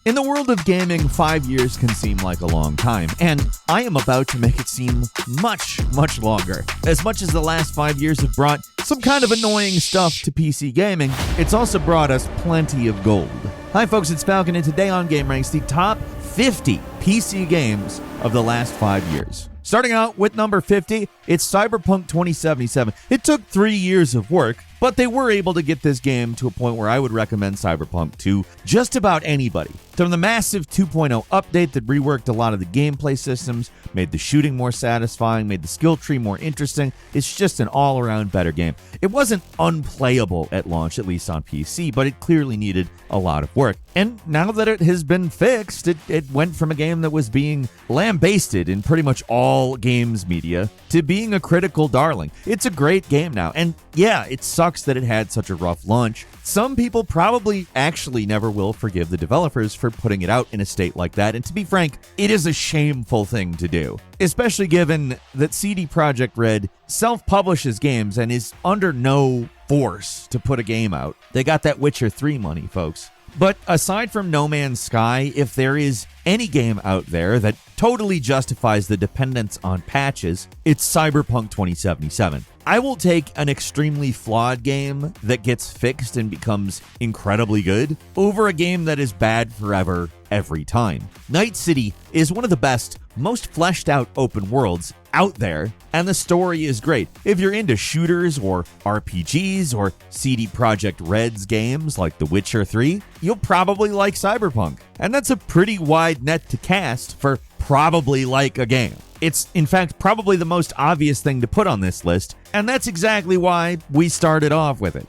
In the world of gaming, 5 years can seem like a long time, and I am about to make it seem much, much longer. As much as the last 5 years have brought some kind of annoying stuff to PC gaming, it's also brought us plenty of gold. Hi folks, it's Falcon, and today on Gameranx, the top 50 PC games of the last 5 years. Starting out with number 50, it's Cyberpunk 2077. It took 3 years of work, but they were able to get this game to a point where I would recommend Cyberpunk to just about anybody. From the massive 2.0 update that reworked a lot of the gameplay systems, made the shooting more satisfying, made the skill tree more interesting, it's just an all-around better game. It wasn't unplayable at launch, at least on PC, but it clearly needed a lot of work. And now that it has been fixed, it went from a game that was being lambasted in pretty much all games media to being a critical darling. It's a great game now, and yeah, it sucks that it had such a rough launch. Some people probably actually never will forgive the developers for putting it out in a state like that, and to be frank, it is a shameful thing to do, especially given that CD Projekt Red self-publishes games and is under no force to put a game out. They got that Witcher 3 money, folks. But aside from No Man's Sky, if there is any game out there that totally justifies the dependence on patches, it's Cyberpunk 2077. I will take an extremely flawed game that gets fixed and becomes incredibly good over a game that is bad forever every time. Night City is one of the best, most fleshed out open worlds out there, and the story is great. If you're into shooters or RPGs or CD Projekt Red's games like The Witcher 3, you'll probably like Cyberpunk. And that's a pretty wide net to cast for probably like a game. It's, in fact, probably the most obvious thing to put on this list, and that's exactly why we started off with it.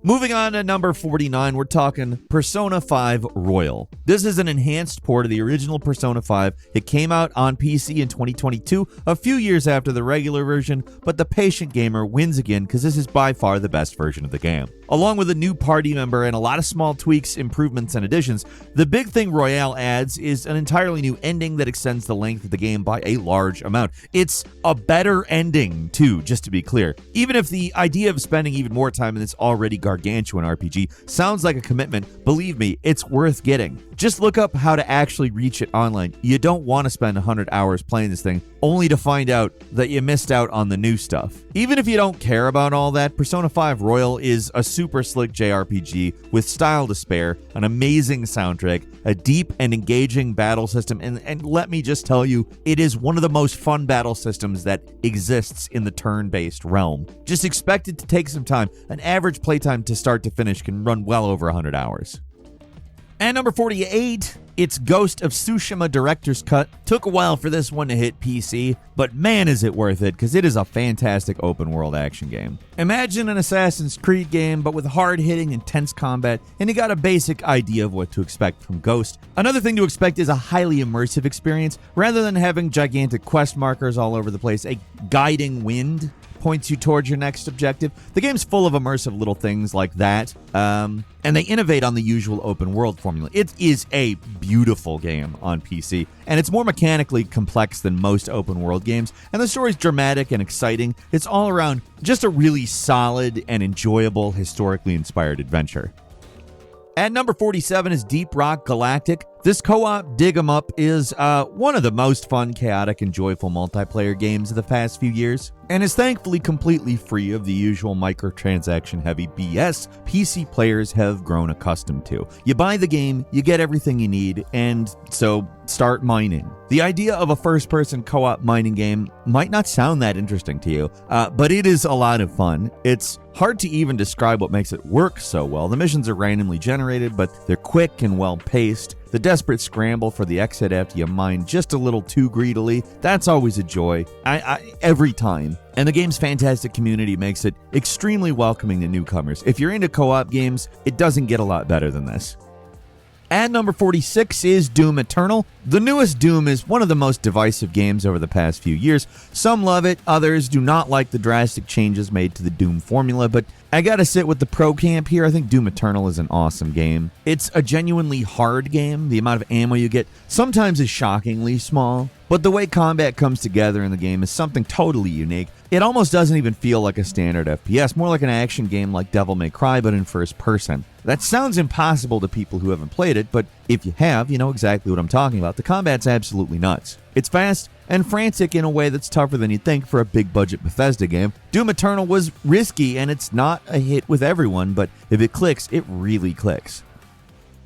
Moving on to number 49, we're talking Persona 5 Royal. This is an enhanced port of the original Persona 5. It came out on PC in 2022, a few years after the regular version, but the patient gamer wins again because this is by far the best version of the game. Along with a new party member and a lot of small tweaks, improvements, and additions, the big thing Royale adds is an entirely new ending that extends the length of the game by a large amount. It's a better ending, too, just to be clear. Even if the idea of spending even more time in this already gargantuan RPG sounds like a commitment, believe me, it's worth getting. Just look up how to actually reach it online. You don't want to spend 100 hours playing this thing only to find out that you missed out on the new stuff. Even if you don't care about all that, Persona 5 Royal is a super slick JRPG with style to spare, an amazing soundtrack, a deep and engaging battle system, and let me just tell you, it is one of the most fun battle systems that exists in the turn-based realm. Just expect it to take some time. An average playtime to start to finish can run well over 100 hours. And number 48, it's Ghost of Tsushima Director's Cut. Took a while for this one to hit PC, but man is it worth it, because it is a fantastic open-world action game. Imagine an Assassin's Creed game, but with hard-hitting, intense combat, and you got a basic idea of what to expect from Ghost. Another thing to expect is a highly immersive experience. Rather than having gigantic quest markers all over the place, a guiding wind points you towards your next objective. The game's full of immersive little things like that, and they innovate on the usual open world formula. It is a beautiful game on PC, and it's more mechanically complex than most open world games, and the story's dramatic and exciting. It's all around just a really solid and enjoyable, historically inspired adventure. At number 47 is Deep Rock Galactic. This co-op dig 'em up is one of the most fun, chaotic, and joyful multiplayer games of the past few years, and is thankfully completely free of the usual microtransaction-heavy BS PC players have grown accustomed to. You buy the game, you get everything you need, and so start mining. The idea of a first-person co-op mining game might not sound that interesting to you, but it is a lot of fun. It's hard to even describe what makes it work so well. The missions are randomly generated, but they're quick and well-paced. The desperate scramble for the exit after you mine just a little too greedily, that's always a joy, every time. And the game's fantastic community makes it extremely welcoming to newcomers. If you're into co-op games, it doesn't get a lot better than this. At number 46 is Doom Eternal. The newest Doom is one of the most divisive games over the past few years. Some love it, others do not like the drastic changes made to the Doom formula, but I gotta sit with the pro camp here. I think Doom Eternal is an awesome game. It's a genuinely hard game. The amount of ammo you get sometimes is shockingly small, but the way combat comes together in the game is something totally unique. It almost doesn't even feel like a standard FPS, more like an action game like Devil May Cry, but in first person. That sounds impossible to people who haven't played it, but if you have, you know exactly what I'm talking about. The combat's absolutely nuts. It's fast and frantic in a way that's tougher than you'd think for a big-budget Bethesda game. Doom Eternal was risky, and it's not a hit with everyone, but if it clicks, it really clicks.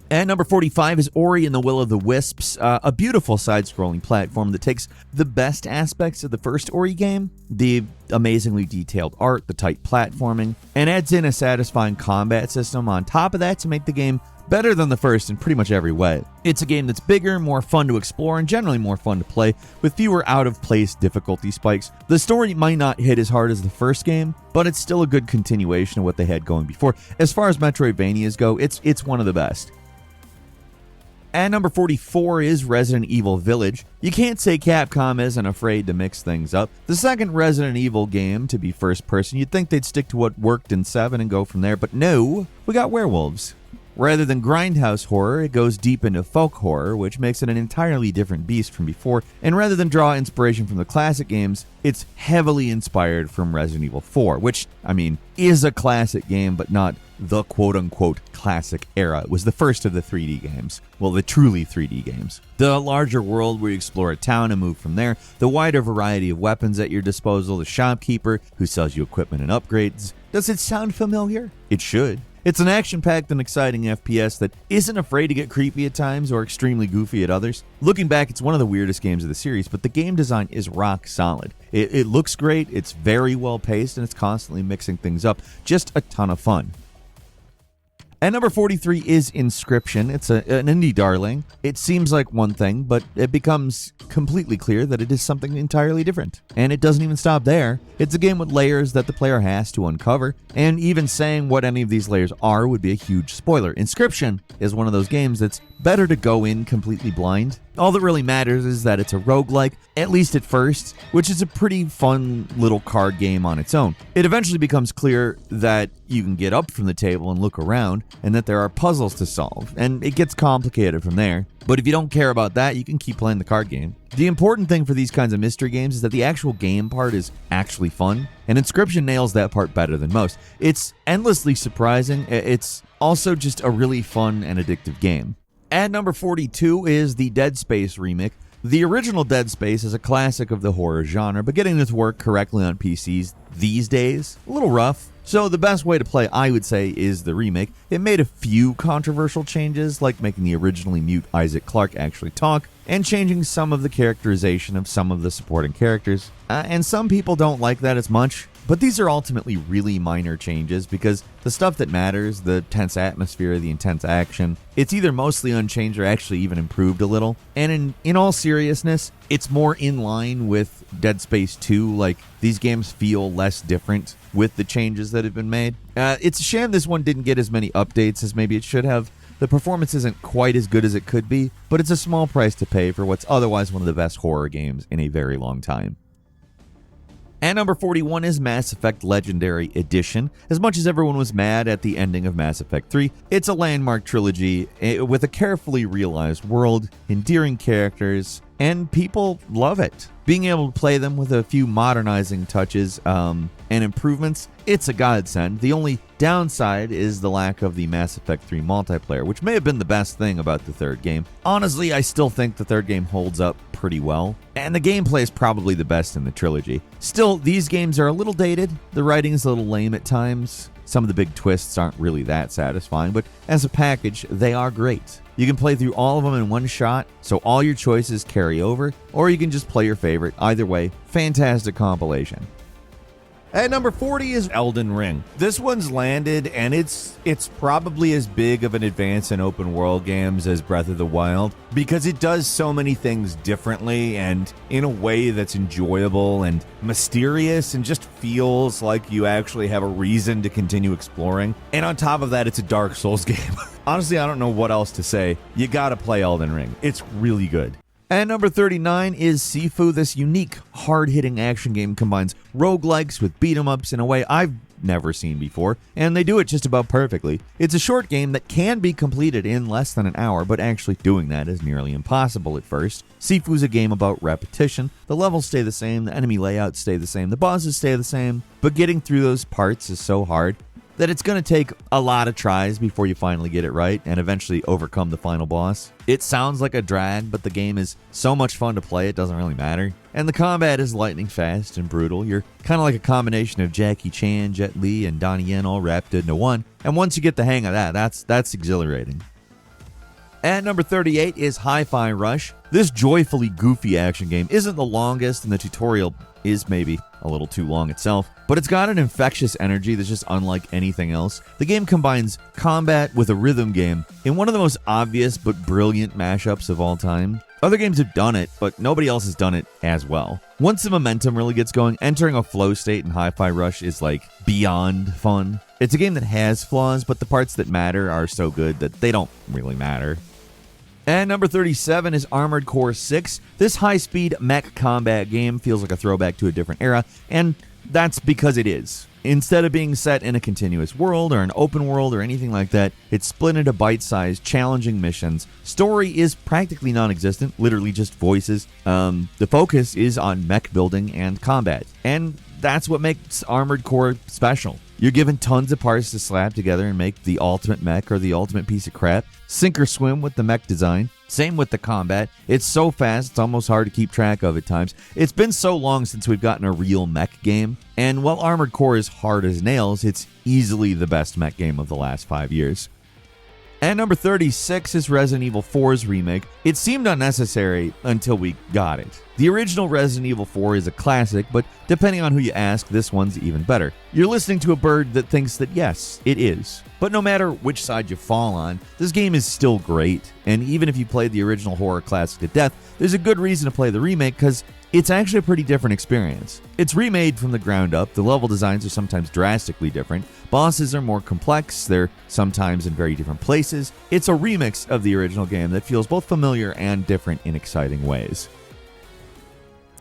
At number 45 is Ori and the Will of the Wisps, a beautiful side-scrolling platform that takes the best aspects of the first Ori game, the amazingly detailed art, the tight platforming, and adds in a satisfying combat system on top of that to make the game better than the first in pretty much every way. It's a game that's bigger, more fun to explore, and generally more fun to play, with fewer out-of-place difficulty spikes. The story might not hit as hard as the first game, but it's still a good continuation of what they had going before. As far as Metroidvanias go, it's one of the best. At number 44 is Resident Evil Village. You can't say Capcom isn't afraid to mix things up. The second Resident Evil game to be first person, you'd think they'd stick to what worked in 7 and go from there, but no, we got werewolves. Rather than grindhouse horror, it goes deep into folk horror, which makes it an entirely different beast from before, and rather than draw inspiration from the classic games, it's heavily inspired from Resident Evil 4, which, I mean, is a classic game, but not the quote-unquote classic era. It was the first of the 3D games. Well, the truly 3D games. The larger world where you explore a town and move from there, the wider variety of weapons at your disposal, the shopkeeper who sells you equipment and upgrades. Does it sound familiar? It should. It's an action-packed and exciting FPS that isn't afraid to get creepy at times or extremely goofy at others. Looking back, it's one of the weirdest games of the series, but the game design is rock solid. It looks great, it's very well paced, and it's constantly mixing things up. Just a ton of fun. At number 43 is Inscryption. It's an indie darling. It seems like one thing, but it becomes completely clear that it is something entirely different. And it doesn't even stop there. It's a game with layers that the player has to uncover, and even saying what any of these layers are would be a huge spoiler. Inscryption is one of those games that's better to go in completely blind. All that really matters is that it's a roguelike, at least at first, which is a pretty fun little card game on its own. It eventually becomes clear that you can get up from the table and look around, and that there are puzzles to solve, and it gets complicated from there. But if you don't care about that, you can keep playing the card game. The important thing for these kinds of mystery games is that the actual game part is actually fun, and Inscryption nails that part better than most. It's endlessly surprising. It's also just a really fun and addictive game. At number 42 is the Dead Space remake. The original Dead Space is a classic of the horror genre, but getting it to work correctly on PCs these days, a little rough. So the best way to play, I would say, is the remake. It made a few controversial changes, like making the originally mute Isaac Clarke actually talk, and changing some of the characterization of some of the supporting characters. And some people don't like that as much, but these are ultimately really minor changes because the stuff that matters, the tense atmosphere, the intense action, it's either mostly unchanged or actually even improved a little. And in all seriousness, it's more in line with Dead Space 2. Like, these games feel less different with the changes that have been made. It's a shame this one didn't get as many updates as maybe it should have. The performance isn't quite as good as it could be, but it's a small price to pay for what's otherwise one of the best horror games in a very long time. And number 41 is Mass Effect Legendary Edition. As much as everyone was mad at the ending of Mass Effect 3, it's a landmark trilogy with a carefully realized world, endearing characters, and people love it. Being able to play them with a few modernizing touches and improvements, it's a godsend. The only downside is the lack of the Mass Effect 3 multiplayer, which may have been the best thing about the third game. Honestly, I still think the third game holds up pretty well, and the gameplay is probably the best in the trilogy. Still, these games are a little dated, the writing is a little lame at times, some of the big twists aren't really that satisfying, but as a package, they are great. You can play through all of them in one shot, so all your choices carry over, or you can just play your favorite. Either way, fantastic compilation. At number 40 is Elden Ring. This one's landed, and it's probably as big of an advance in open world games as Breath of the Wild, because it does so many things differently and in a way that's enjoyable and mysterious and just feels like you actually have a reason to continue exploring. And on top of that, it's a Dark Souls game. Honestly, I don't know what else to say. You gotta play Elden Ring. It's really good. At number 39 is Sifu. This unique, hard-hitting action game combines roguelikes with beat-em-ups in a way I've never seen before, and they do it just about perfectly. It's a short game that can be completed in less than an hour, but actually doing that is nearly impossible at first. Sifu's a game about repetition. The levels stay the same, the enemy layouts stay the same, the bosses stay the same, but getting through those parts is so hard that it's going to take a lot of tries before you finally get it right and eventually overcome the final boss. It sounds like a drag, but the game is so much fun to play it doesn't really matter. And the combat is lightning fast and brutal. You're kind of like a combination of Jackie Chan, Jet Li, and Donnie Yen all wrapped into one. And once you get the hang of that, that's exhilarating. At number 38 is Hi-Fi Rush. This joyfully goofy action game isn't the longest, and the tutorial is maybe a little too long itself, but it's got an infectious energy that's just unlike anything else. The game combines combat with a rhythm game in one of the most obvious but brilliant mashups of all time. Other games have done it, but nobody else has done it as well. Once the momentum really gets going, entering a flow state in Hi-Fi Rush is like beyond fun. It's a game that has flaws, but the parts that matter are so good that they don't really matter. And number 37 is Armored Core 6. This high-speed mech combat game feels like a throwback to a different era, and that's because it is. Instead of being set in a continuous world or an open world or anything like that, it's split into bite-sized, challenging missions. Story is practically non-existent, literally just voices. The focus is on mech building and combat, and that's what makes Armored Core special. You're given tons of parts to slap together and make the ultimate mech or the ultimate piece of crap. Sink or swim with the mech design. Same with the combat. It's so fast, it's almost hard to keep track of at times. It's been so long since we've gotten a real mech game, and while Armored Core is hard as nails, it's easily the best mech game of the last 5 years. And number 36 is Resident Evil 4's remake. It seemed unnecessary until we got it. The original Resident Evil 4 is a classic, but depending on who you ask, this one's even better. You're listening to a bird that thinks that yes, it is. But no matter which side you fall on, this game is still great, and even if you played the original horror classic to death, there's a good reason to play the remake because it's actually a pretty different experience. It's remade from the ground up, the level designs are sometimes drastically different, bosses are more complex, they're sometimes in very different places. It's a remix of the original game that feels both familiar and different in exciting ways.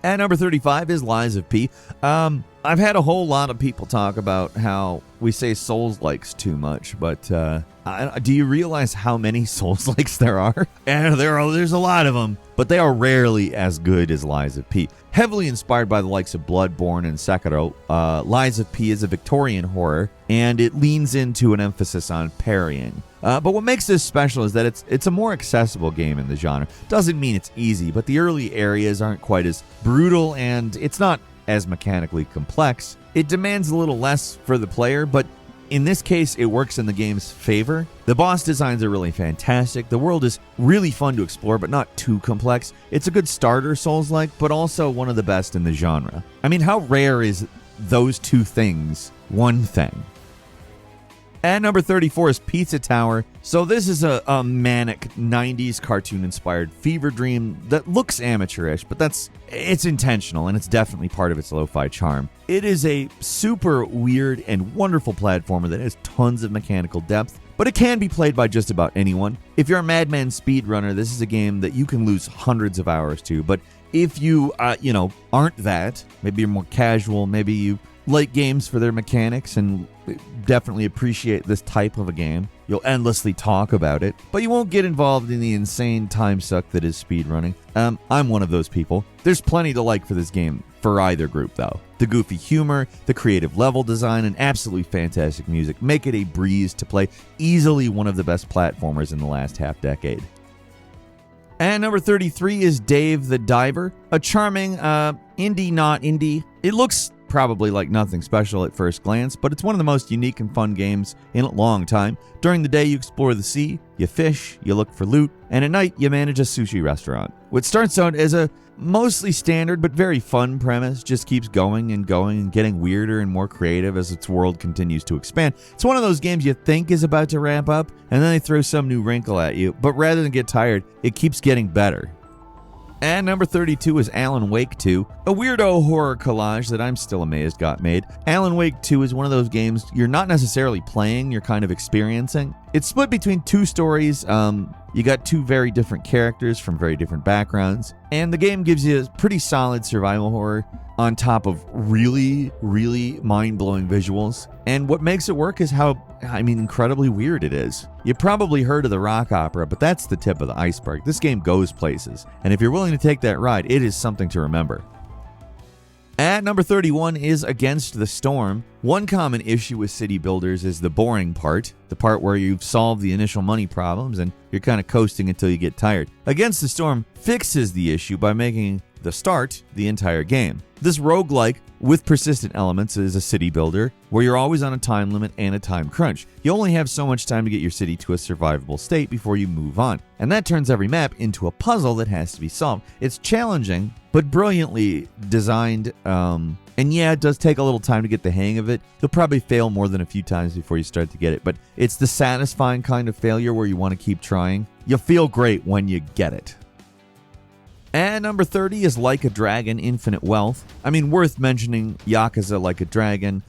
At number 35 is Lies of P. I've had a whole lot of people talk about how we say Souls-likes too much, but do you realize how many Souls-likes there are? And there's a lot of them, but they are rarely as good as Lies of P. Heavily inspired by the likes of Bloodborne and Sekiro, Lies of P is a Victorian horror, and it leans into an emphasis on parrying. But what makes this special is that it's a more accessible game in the genre. Doesn't mean it's easy, but the early areas aren't quite as brutal, and it's not as mechanically complex. It demands a little less for the player, but in this case, it works in the game's favor. The boss designs are really fantastic. The world is really fun to explore, but not too complex. It's a good starter Souls-like, but also one of the best in the genre. I mean, how rare is those two things one thing? At number 34 is Pizza Tower. So this is a manic 90s cartoon-inspired fever dream that looks amateurish, but it's intentional, and it's definitely part of its lo-fi charm. It is a super weird and wonderful platformer that has tons of mechanical depth, but it can be played by just about anyone. If you're a madman speedrunner, this is a game that you can lose hundreds of hours to, but if you, aren't that, maybe you're more casual, maybe you like games for their mechanics and definitely appreciate this type of a game, you'll endlessly talk about it, but you won't get involved in the insane time suck that is speedrunning. I'm one of those people. There's plenty to like for this game for either group, though. The goofy humor, the creative level design, and absolutely fantastic music make it a breeze to play. Easily one of the best platformers in the last half-decade. And number 33 is Dave the Diver, a charming, indie not indie. It looks probably like nothing special at first glance, but it's one of the most unique and fun games in a long time. During the day, you explore the sea, you fish, you look for loot, and at night, you manage a sushi restaurant. What starts out as a mostly standard but very fun premise just keeps going and getting weirder and more creative as its world continues to expand. It's one of those games you think is about to wrap up, and then they throw some new wrinkle at you, but rather than get tired, it keeps getting better. And number 32 is Alan Wake 2, a weirdo horror collage that I'm still amazed got made. Alan Wake 2 is one of those games you're not necessarily playing, you're kind of experiencing. It's split between two stories. You got two very different characters from very different backgrounds, and the game gives you a pretty solid survival horror on top of really, really mind-blowing visuals. And what makes it work is how, incredibly weird it is. You probably heard of the rock opera, but that's the tip of the iceberg. This game goes places, and if you're willing to take that ride, it is something to remember. At number 31 is Against the Storm. One common issue with city builders is the boring part, the part where you've solved the initial money problems and you're kind of coasting until you get tired. Against the Storm fixes the issue by making the start the entire game. This roguelike with persistent elements is a city builder where you're always on a time limit and a time crunch. You only have so much time to get your city to a survivable state before you move on, and that turns every map into a puzzle that has to be solved. It's challenging, but brilliantly designed, and yeah, it does take a little time to get the hang of it. You'll probably fail more than a few times before you start to get it, but it's the satisfying kind of failure where you want to keep trying. You'll feel great when you get it. And number 30 is Like a Dragon, Infinite Wealth. Worth mentioning Yakuza Like a Dragon,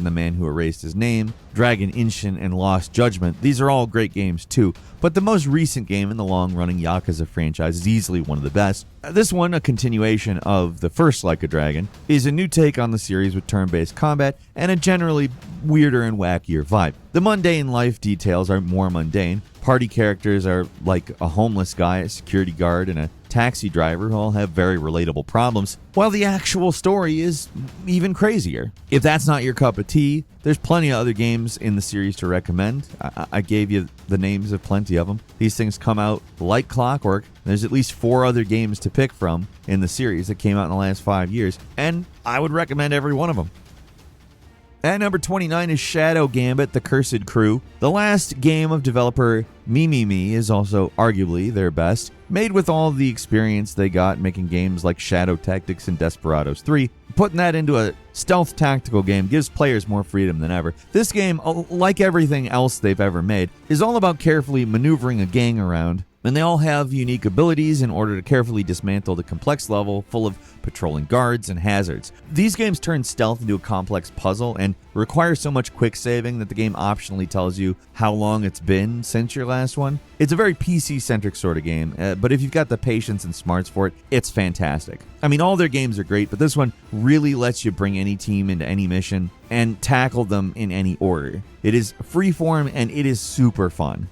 The Man Who Erased His Name, Dragon Inshin, and Lost Judgment. These are all great games too, but the most recent game in the long-running Yakuza franchise is easily one of the best. This one, a continuation of the first Like a Dragon, is a new take on the series with turn-based combat and a generally weirder and wackier vibe. The mundane life details are more mundane. Party characters are like a homeless guy, a security guard, and a taxi driver who all have very relatable problems, while the actual story is even crazier. If that's not your cup of tea, there's plenty of other games in the series to recommend. I gave you the names of plenty of them. These things come out like clockwork. There's at least 4 other games to pick from in the series that came out in the last 5 years, and I would recommend every one of them. At number 29 is Shadow Gambit, The Cursed Crew. The last game of developer Mimimi is also arguably their best, made with all the experience they got making games like Shadow Tactics and Desperados 3. Putting that into a stealth tactical game gives players more freedom than ever. This game, like everything else they've ever made, is all about carefully maneuvering a gang around, and they all have unique abilities in order to carefully dismantle the complex level full of patrolling guards and hazards. These games turn stealth into a complex puzzle and require so much quick saving that the game optionally tells you how long it's been since your last one. It's a very PC-centric sort of game, but if you've got the patience and smarts for it, it's fantastic. All their games are great, but this one really lets you bring any team into any mission and tackle them in any order. It is freeform and it is super fun.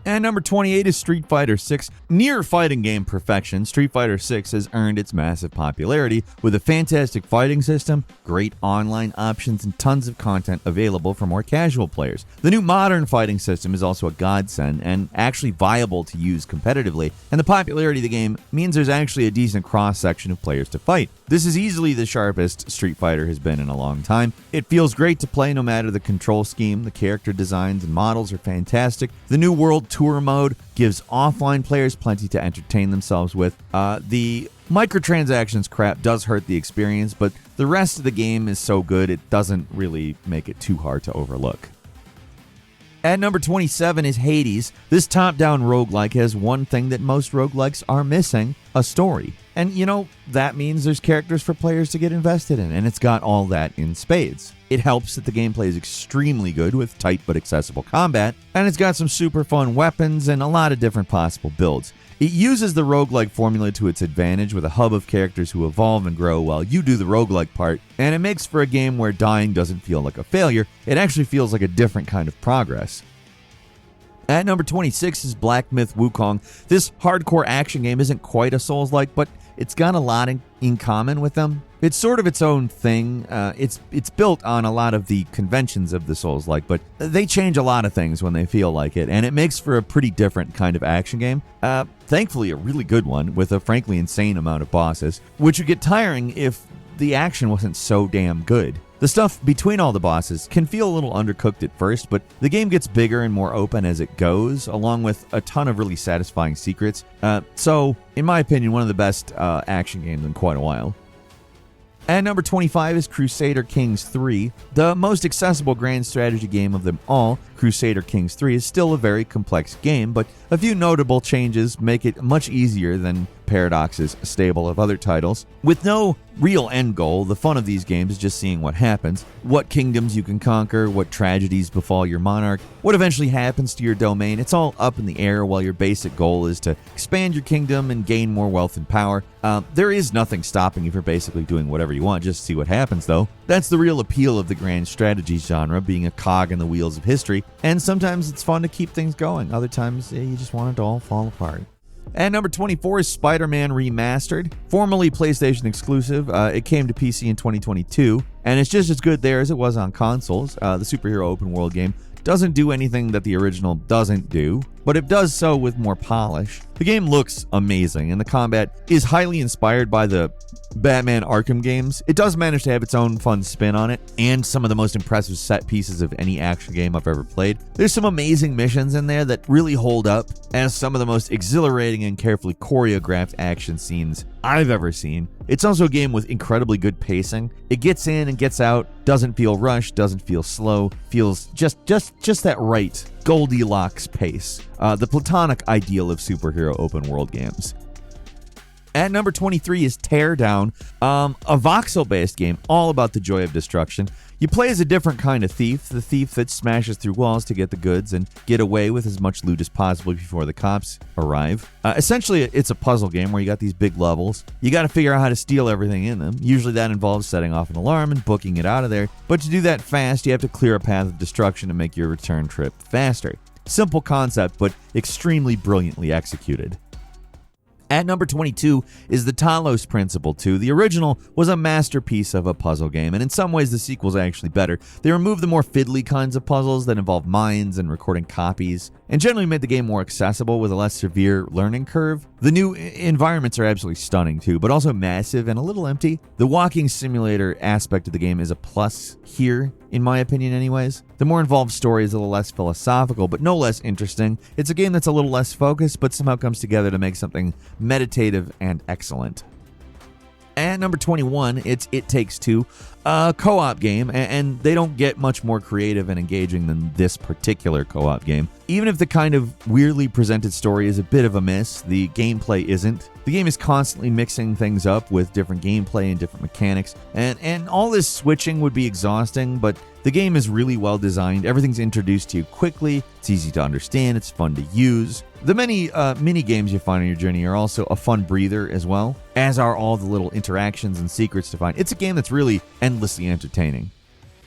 And number 28 is Street Fighter 6. Near fighting game perfection, Street Fighter 6 has earned its massive popularity with a fantastic fighting system, great online options, and tons of content available for more casual players. The new modern fighting system is also a godsend and actually viable to use competitively, and the popularity of the game means there's actually a decent cross-section of players to fight. This is easily the sharpest Street Fighter has been in a long time. It feels great to play no matter the control scheme. The character designs and models are fantastic. The new World Tour mode gives offline players plenty to entertain themselves with. The microtransactions crap does hurt the experience, but the rest of the game is so good it doesn't really make it too hard to overlook. At number 27 is Hades. This top-down roguelike has one thing that most roguelikes are missing: a story. And that means there's characters for players to get invested in, and it's got all that in spades. It helps that the gameplay is extremely good with tight but accessible combat, and it's got some super fun weapons and a lot of different possible builds. It uses the roguelike formula to its advantage with a hub of characters who evolve and grow while you do the roguelike part, and it makes for a game where dying doesn't feel like a failure. It actually feels like a different kind of progress. At number 26 is Black Myth Wukong. This hardcore action game isn't quite a Souls-like, but it's got a lot in common with them. It's sort of its own thing. It's built on a lot of the conventions of the Souls-like, but they change a lot of things when they feel like it, and it makes for a pretty different kind of action game. Thankfully, a really good one with a frankly insane amount of bosses, which would get tiring if the action wasn't so damn good. The stuff between all the bosses can feel a little undercooked at first, but the game gets bigger and more open as it goes, along with a ton of really satisfying secrets. So, in my opinion, one of the best action games in quite a while. At number 25 is Crusader Kings 3. The most accessible grand strategy game of them all, Crusader Kings 3 is still a very complex game, but a few notable changes make it much easier than Paradox's stable of other titles. With no real end goal, the fun of these games is just seeing what happens, what kingdoms you can conquer, what tragedies befall your monarch, what eventually happens to your domain. It's all up in the air while your basic goal is to expand your kingdom and gain more wealth and power. There is nothing stopping you from basically doing whatever you want, just see what happens though. That's the real appeal of the grand strategy genre, being a cog in the wheels of history, and sometimes it's fun to keep things going, other times you just want it to all fall apart. At number 24 is Spider-Man Remastered, formerly PlayStation exclusive. It came to PC in 2022, and it's just as good there as it was on consoles. The superhero open world game doesn't do anything that the original doesn't do, but it does so with more polish. The game looks amazing, and the combat is highly inspired by the Batman Arkham games. It does manage to have its own fun spin on it, and some of the most impressive set pieces of any action game I've ever played. There's some amazing missions in there that really hold up as some of the most exhilarating and carefully choreographed action scenes I've ever seen. It's also a game with incredibly good pacing. It gets in and gets out, doesn't feel rushed, doesn't feel slow, feels just that right Goldilocks pace. The platonic ideal of superhero open world games. At number 23 is Teardown, a voxel-based game all about the joy of destruction. You play as a different kind of thief, the thief that smashes through walls to get the goods and get away with as much loot as possible before the cops arrive. Essentially, it's a puzzle game where you got these big levels. You got to figure out how to steal everything in them. Usually that involves setting off an alarm and booking it out of there. But to do that fast, you have to clear a path of destruction to make your return trip faster. Simple concept, but extremely brilliantly executed. At number 22 is the Talos Principle 2. The original was a masterpiece of a puzzle game, and in some ways the sequel's actually better. They removed the more fiddly kinds of puzzles that involve mines and recording copies, and generally made the game more accessible with a less severe learning curve. The new environments are absolutely stunning too, but also massive and a little empty. The walking simulator aspect of the game is a plus here, in my opinion anyways. The more involved story is a little less philosophical, but no less interesting. It's a game that's a little less focused, but somehow comes together to make something meditative and excellent. At number 21, it's It Takes Two, a co-op game, and they don't get much more creative and engaging than this particular co-op game. Even if the kind of weirdly presented story is a bit of a miss, the gameplay isn't. The game is constantly mixing things up with different gameplay and different mechanics, and all this switching would be exhausting, but the game is really well designed. Everything's introduced to you quickly, it's easy to understand, it's fun to use. The many mini games you find on your journey are also a fun breather as well, as are all the little interactions and secrets to find. It's a game that's really endlessly entertaining.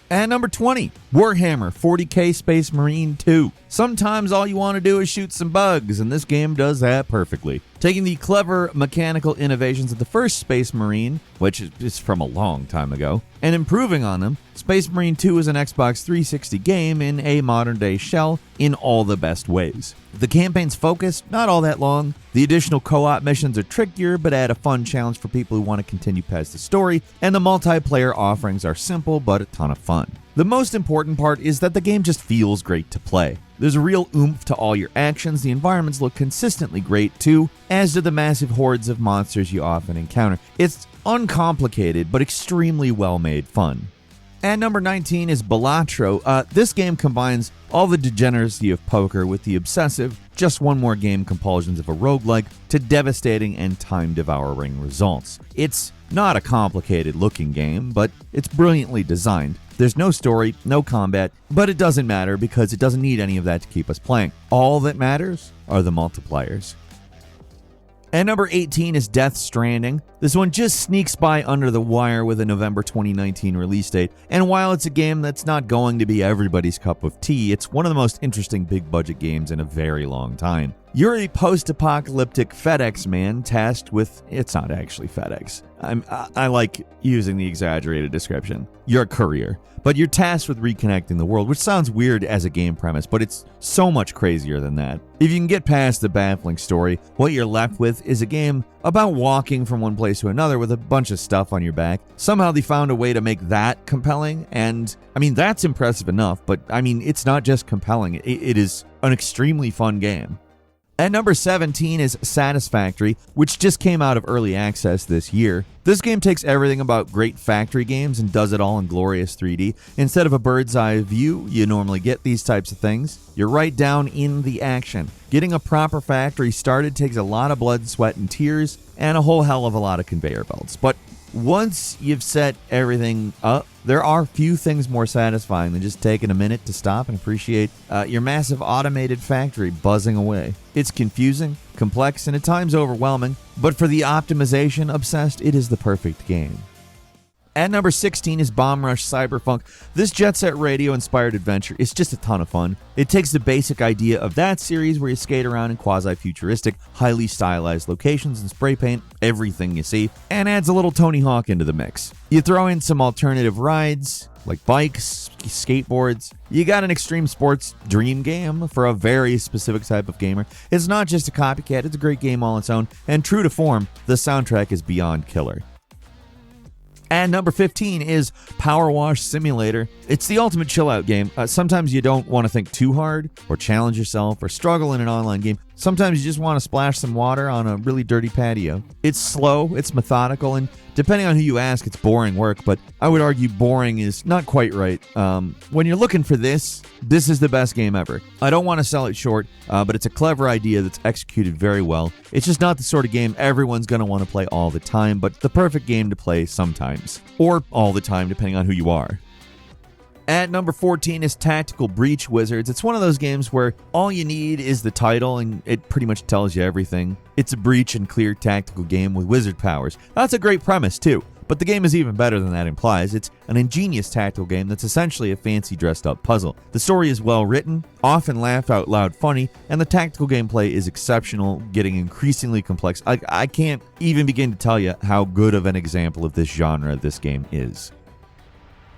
At number 20, Warhammer 40k Space Marine 2. Sometimes all you want to do is shoot some bugs, and this game does that perfectly. Taking the clever mechanical innovations of the first Space Marine, which is from a long time ago, and improving on them, Space Marine 2 is an Xbox 360 game in a modern-day shell in all the best ways. The campaign's focused, not all that long. The additional co-op missions are trickier, but add a fun challenge for people who want to continue past the story, and the multiplayer offerings are simple, but a ton of fun. The most important part is that the game just feels great to play. There's a real oomph to all your actions, the environments look consistently great too, as do the massive hordes of monsters you often encounter. It's uncomplicated, but extremely well-made fun. At number 19 is Balatro. This game combines all the degeneracy of poker with the obsessive, just one more game compulsions of a roguelike to devastating and time-devouring results. It's not a complicated looking game, but it's brilliantly designed. There's no story, no combat, but it doesn't matter because it doesn't need any of that to keep us playing. All that matters are the multipliers. At number 18 is Death Stranding. This one just sneaks by under the wire with a November 2019 release date, and while it's a game that's not going to be everybody's cup of tea, it's one of the most interesting big budget games in a very long time. You're a post-apocalyptic FedEx man tasked with... It's not actually FedEx. I like using the exaggerated description. You're a courier, but you're tasked with reconnecting the world, which sounds weird as a game premise, but it's so much crazier than that. If you can get past the baffling story, what you're left with is a game about walking from one place to another with a bunch of stuff on your back. Somehow they found a way to make that compelling, and I mean, that's impressive enough, but I mean, it's not just compelling, it is an extremely fun game. At number 17 is Satisfactory, which just came out of early access this year. This game takes everything about great factory games and does it all in glorious 3D. Instead of a bird's eye view you normally get these types of things, you're right down in the action. Getting a proper factory started takes a lot of blood, sweat, and tears, and a whole hell of a lot of conveyor belts. But once you've set everything up, there are few things more satisfying than just taking a minute to stop and appreciate your massive automated factory buzzing away. It's confusing, complex, and at times overwhelming, but for the optimization obsessed, it is the perfect game. At number 16 is Bomb Rush Cyberfunk. This Jet Set Radio-inspired adventure is just a ton of fun. It takes the basic idea of that series where you skate around in quasi-futuristic, highly stylized locations and spray paint everything you see, and adds a little Tony Hawk into the mix. You throw in some alternative rides, like bikes, skateboards. You got an extreme sports dream game for a very specific type of gamer. It's not just a copycat, it's a great game all its own, and true to form, the soundtrack is beyond killer. And number 15 is Power Wash Simulator. It's the ultimate chill-out game. Sometimes you don't want to think too hard, or challenge yourself, or struggle in an online game. Sometimes you just want to splash some water on a really dirty patio. It's slow, it's methodical, and depending on who you ask, it's boring work, but I would argue boring is not quite right. When you're looking for this is the best game ever. I don't want to sell it short, but it's a clever idea that's executed very well. It's just not the sort of game everyone's going to want to play all the time, but the perfect game to play sometimes. Or all the time, depending on who you are. At number 14 is Tactical Breach Wizards. It's one of those games where all you need is the title and it pretty much tells you everything. It's a breach and clear tactical game with wizard powers. That's a great premise too, but the game is even better than that implies. It's an ingenious tactical game that's essentially a fancy dressed up puzzle. The story is well written, often laugh out loud funny, and the tactical gameplay is exceptional, getting increasingly complex. I can't even begin to tell you how good of an example of this genre this game is.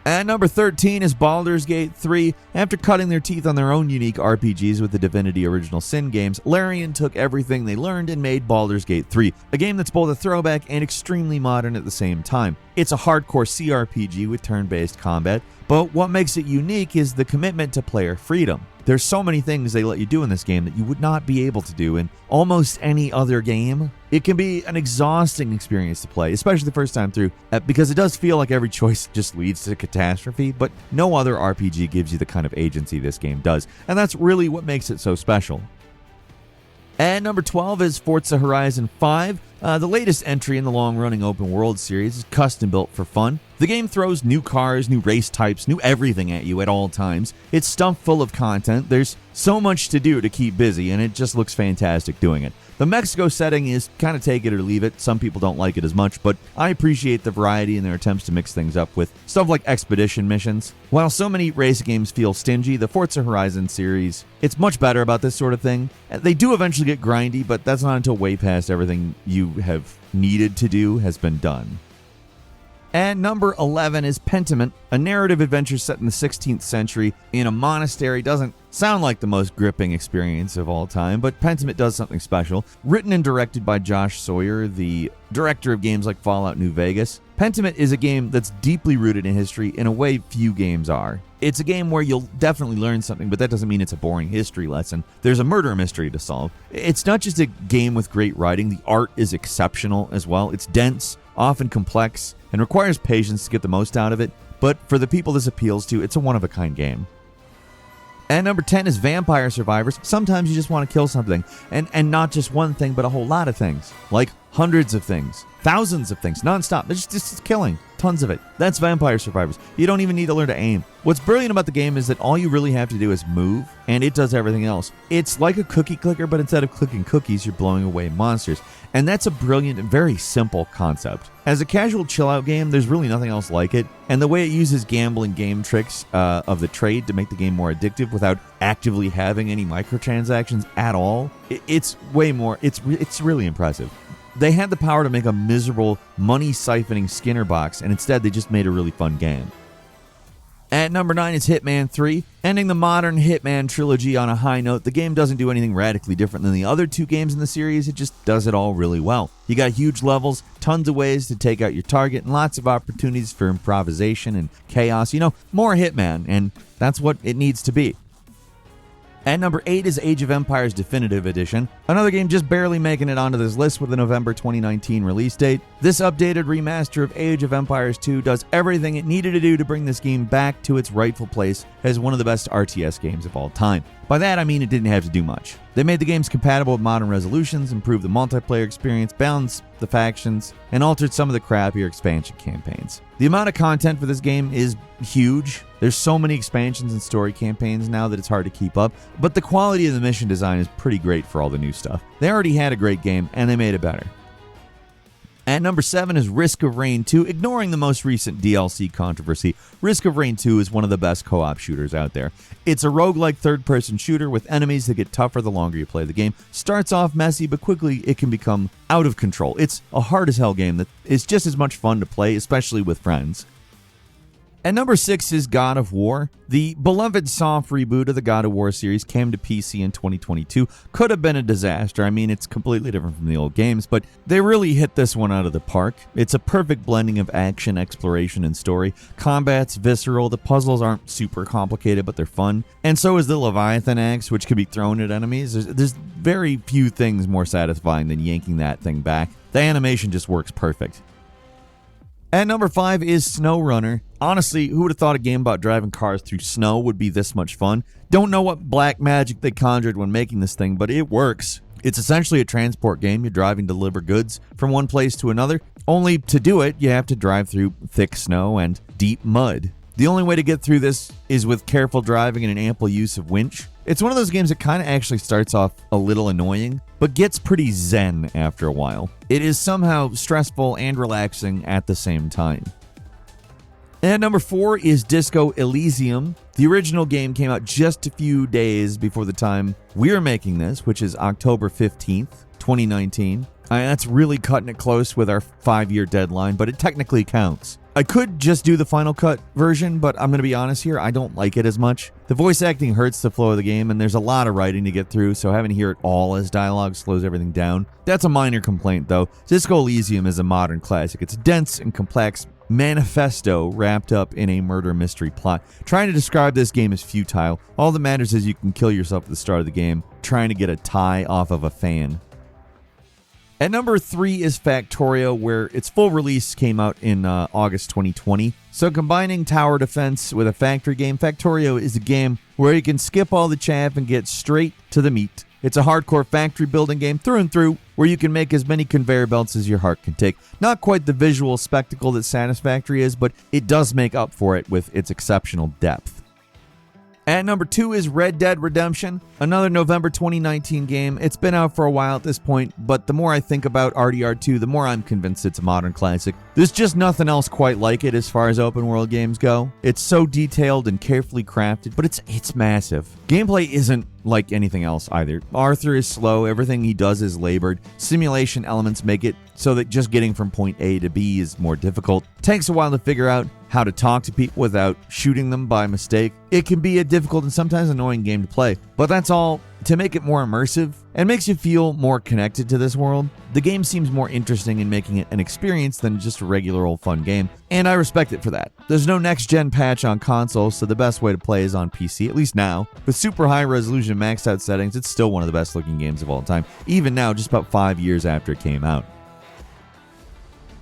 At number 13 is Baldur's Gate 3. After cutting their teeth on their own unique RPGs with the Divinity Original Sin games, Larian took everything they learned and made Baldur's Gate 3, a game that's both a throwback and extremely modern at the same time. It's a hardcore CRPG with turn-based combat, but what makes it unique is the commitment to player freedom. There's so many things they let you do in this game that you would not be able to do in almost any other game. It can be an exhausting experience to play, especially the first time through, because it does feel like every choice just leads to catastrophe, but no other RPG gives you the kind of agency this game does, and that's really what makes it so special. And number 12 is Forza Horizon 5. The latest entry in the long-running open-world series is custom-built for fun. The game throws new cars, new race types, new everything at you at all times. It's stuffed full of content. There's so much to do to keep busy, and it just looks fantastic doing it. The Mexico setting is kind of take it or leave it. Some people don't like it as much, but I appreciate the variety in their attempts to mix things up with stuff like expedition missions. While so many race games feel stingy, the Forza Horizon series, it's much better about this sort of thing. They do eventually get grindy, but that's not until way past everything you have needed to do has been done. And number 11 is Pentiment, a narrative adventure set in the 16th century in a monastery. Doesn't sound like the most gripping experience of all time, but Pentiment does something special. Written and directed by Josh Sawyer, the director of games like Fallout New Vegas, Pentiment is a game that's deeply rooted in history in a way few games are. It's a game where you'll definitely learn something, but that doesn't mean it's a boring history lesson. There's a murder mystery to solve. It's not just a game with great writing, the art is exceptional as well. It's dense, often complex, and requires patience to get the most out of it, but for the people this appeals to, it's a one-of-a-kind game. And number 10 is Vampire Survivors. Sometimes you just want to kill something, and not just one thing, but a whole lot of things. Like hundreds of things, thousands of things, non-stop. There's just killing, tons of it. That's Vampire Survivors. You don't even need to learn to aim. What's brilliant about the game is that all you really have to do is move, and it does everything else. It's like a cookie clicker, but instead of clicking cookies, you're blowing away monsters. And that's a brilliant and very simple concept. As a casual chill-out game, there's really nothing else like it, and the way it uses gambling game tricks of the trade to make the game more addictive without actively having any microtransactions at all, it's way more, it's really impressive. They had the power to make a miserable, money-siphoning Skinner box, and instead they just made a really fun game. At number 9 is Hitman 3. Ending the modern Hitman trilogy on a high note, the game doesn't do anything radically different than the other two games in the series, it just does it all really well. You got huge levels, tons of ways to take out your target, and lots of opportunities for improvisation and chaos. You know, more Hitman, and that's what it needs to be. At number 8 is Age of Empires Definitive Edition, another game just barely making it onto this list with a November 2019 release date. This updated remaster of Age of Empires 2 does everything it needed to do to bring this game back to its rightful place as one of the best RTS games of all time. By that, I mean it didn't have to do much. They made the games compatible with modern resolutions, improved the multiplayer experience, balanced the factions, and altered some of the crappier expansion campaigns. The amount of content for this game is huge. There's so many expansions and story campaigns now that it's hard to keep up, but the quality of the mission design is pretty great for all the new stuff. They already had a great game, and they made it better. At number 7 is Risk of Rain 2. Ignoring the most recent DLC controversy, Risk of Rain 2 is one of the best co-op shooters out there. It's a roguelike third-person shooter with enemies that get tougher the longer you play the game. Starts off messy, but quickly it can become out of control. It's a hard-as-hell game that is just as much fun to play, especially with friends. At number 6 is God of War. The beloved soft reboot of the God of War series came to PC in 2022. Could have been a disaster. I mean, it's completely different from the old games, but they really hit this one out of the park. It's a perfect blending of action, exploration, and story. Combat's visceral. The puzzles aren't super complicated, but they're fun. And so is the Leviathan axe, which can be thrown at enemies. There's very few things more satisfying than yanking that thing back. The animation just works perfect. At number 5 is Snowrunner. Honestly, who would have thought a game about driving cars through snow would be this much fun? Don't know what black magic they conjured when making this thing, but it works. It's essentially a transport game. You're driving to deliver goods from one place to another. Only to do it, you have to drive through thick snow and deep mud. The only way to get through this is with careful driving and an ample use of winch. It's one of those games that kind of actually starts off a little annoying, but gets pretty zen after a while. It is somehow stressful and relaxing at the same time. And number 4 is Disco Elysium. The original game came out just a few days before the time we're making this, which is October 15th, 2019. That's really cutting it close with our 5-year deadline, but it technically counts. I could just do the Final Cut version, but I'm going to be honest here, I don't like it as much. The voice acting hurts the flow of the game, and there's a lot of writing to get through, so having to hear it all as dialogue slows everything down. That's a minor complaint, though. Disco Elysium is a modern classic. It's a dense and complex manifesto wrapped up in a murder mystery plot. Trying to describe this game is futile. All that matters is you can kill yourself at the start of the game, trying to get a tie off of a fan. At number 3 is Factorio, where its full release came out in August 2020. So combining tower defense with a factory game, Factorio is a game where you can skip all the chaff and get straight to the meat. It's a hardcore factory building game through and through, where you can make as many conveyor belts as your heart can take. Not quite the visual spectacle that Satisfactory is, but it does make up for it with its exceptional depth. At number 2 is Red Dead Redemption, another November 2019 game. It's been out for a while at this point, but the more I think about RDR2, the more I'm convinced it's a modern classic. There's just nothing else quite like it as far as open world games go. It's so detailed and carefully crafted, but it's massive. Gameplay isn't like anything else either. Arthur is slow, everything he does is labored. Simulation elements make it so that just getting from point A to B is more difficult. Takes a while to figure out how to talk to people without shooting them by mistake. It can be a difficult and sometimes annoying game to play, but that's all to make it more immersive and makes you feel more connected to this world. The game seems more interesting in making it an experience than just a regular old fun game, and I respect it for that. There's no next-gen patch on consoles, so the best way to play is on PC, at least now. With super high-resolution maxed-out settings, it's still one of the best-looking games of all time, even now, just about 5 years after it came out.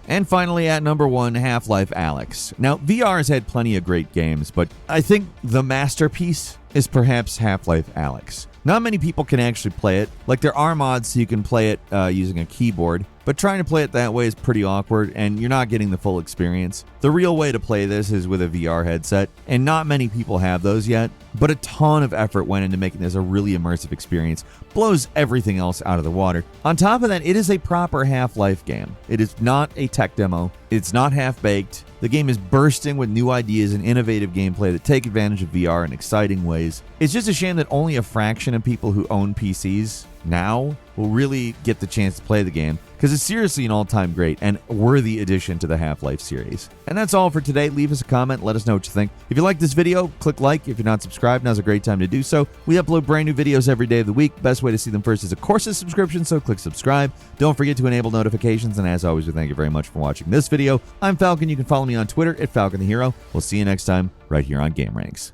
And finally, at number 1, Half-Life Alyx. Now, VR has had plenty of great games, but I think the masterpiece is perhaps Half-Life Alyx. Not many people can actually play it. Like, there are mods so you can play it using a keyboard, but trying to play it that way is pretty awkward, and you're not getting the full experience. The real way to play this is with a VR headset, and not many people have those yet, but a ton of effort went into making this a really immersive experience. Blows everything else out of the water. On top of that, it is a proper Half-Life game. It is not a tech demo. It's not half-baked. The game is bursting with new ideas and innovative gameplay that take advantage of VR in exciting ways. It's just a shame that only a fraction of people who own PCs now will really get the chance to play the game, because it's seriously an all-time great and worthy addition to the Half-Life series. And that's all for today. Leave us a comment, let us know what you think. If you like this video, click like. If you're not subscribed, now's a great time to do so. We upload brand new videos every day of the week. Best way to see them first is, of course, a subscription, so click subscribe. Don't forget to enable notifications, and as always, we thank you very much for watching this video. I'm Falcon. You can follow me on Twitter at Falcon the Hero. We'll see you next time right here on Gameranx.